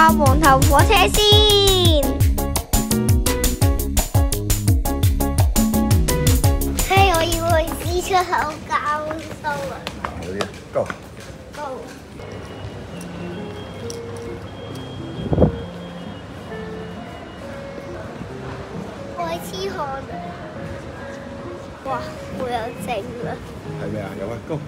下黃頭火車先。嘿，我要去指出口交收啊！好啲，Go。Go。開始看啊！哇，好有靜啊！係咩啊？有啊，Go。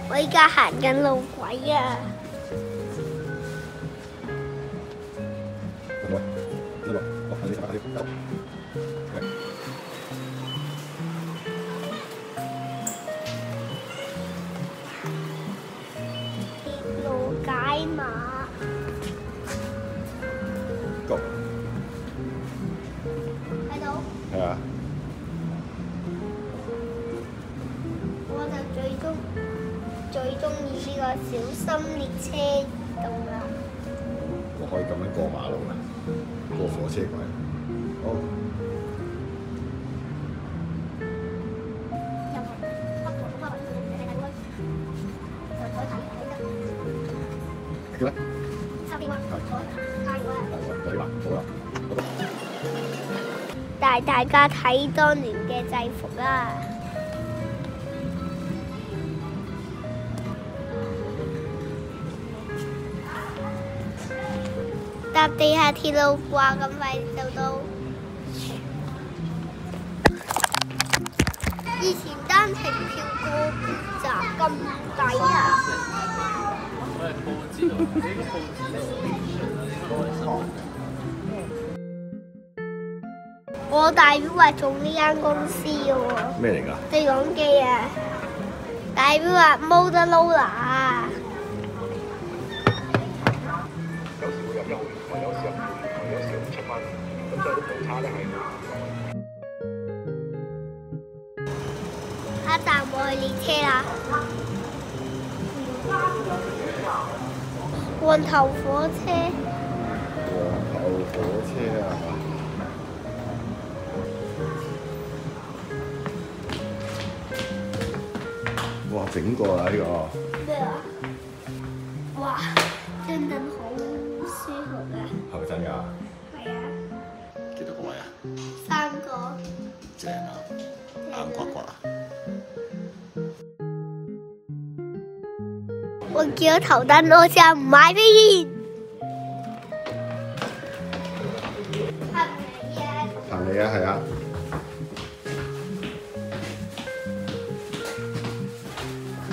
我依家行緊路軌啊！落嚟，落，快啲，快啲，走。鐵路解碼。Go。睇到。係啊。我就最中意呢個小心列車移動啦。我可以咁樣過馬路啦，過火車軌。好。得啦。帶大家睇當年嘅制服啦。搭地下鐵路啩，咁快就到。以前單程票過站咁抵啊！我大表話做呢間公司嘅喎。咩嚟㗎？對講機啊！大表話 Motorola 啊！有時會有優惠，有時有回饋，有時有7蚊，咁所以啲補差咧係。下一站我去列車啦。黃頭火車。黃頭火車啊！哇！整過啦呢個。咩啊？哇！張凳好舒服啊！係咪真㗎？係啊。幾多個位啊？3個。正啊！硬刮刮啊！我見到頭燈，我就唔買飛先。行李啊，係啊。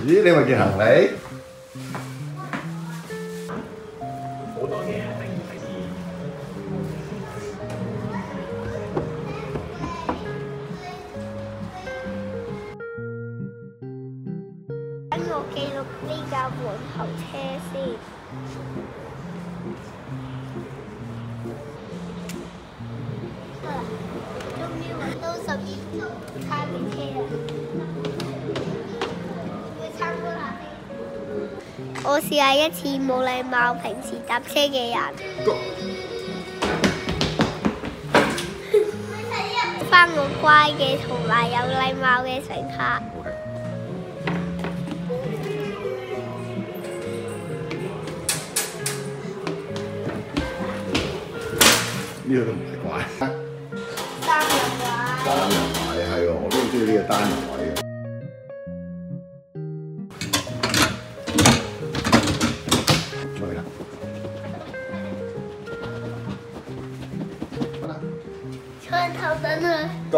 咦？你咪件行李？好多嘢啊！等我記錄呢架黃頭車先。終於揾到12號卡列車啦！會參觀下先。我試下一次冇禮貌平時搭車嘅人。返個乖嘅同埋有禮貌嘅乘客。呢個都唔係怪。單人位。單人位係喎，我都好中意呢個單人位嘅。出去啦！好啦。坐頭等啊 Go。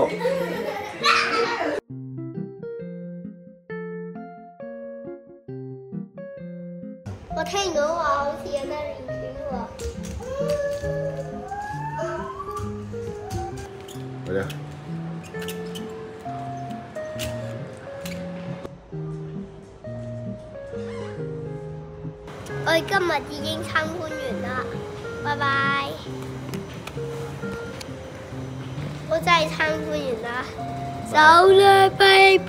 我聽到話好似有得練拳喎。好嘅。我哋今日已經參觀完啦，拜拜。我真係參觀完啦，走啦，拜拜。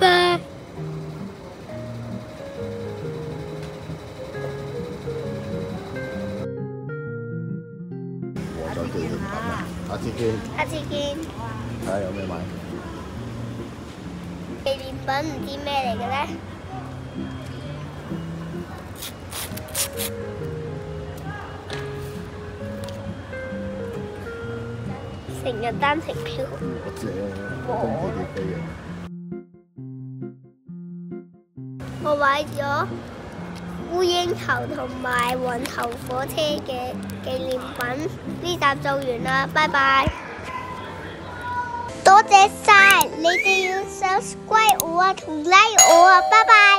和咗紀念品啊！下次見。下次見。睇下有咩買。紀念品唔知咩嚟嘅咧？成日單程票。我知啊，我都唔知幾飛啊。我買咗烏蠅頭同埋雲頭火車嘅紀念品。呢集做完啦，拜拜。多謝晒，你哋要 subscribe 我啊同 like 我啊，拜拜。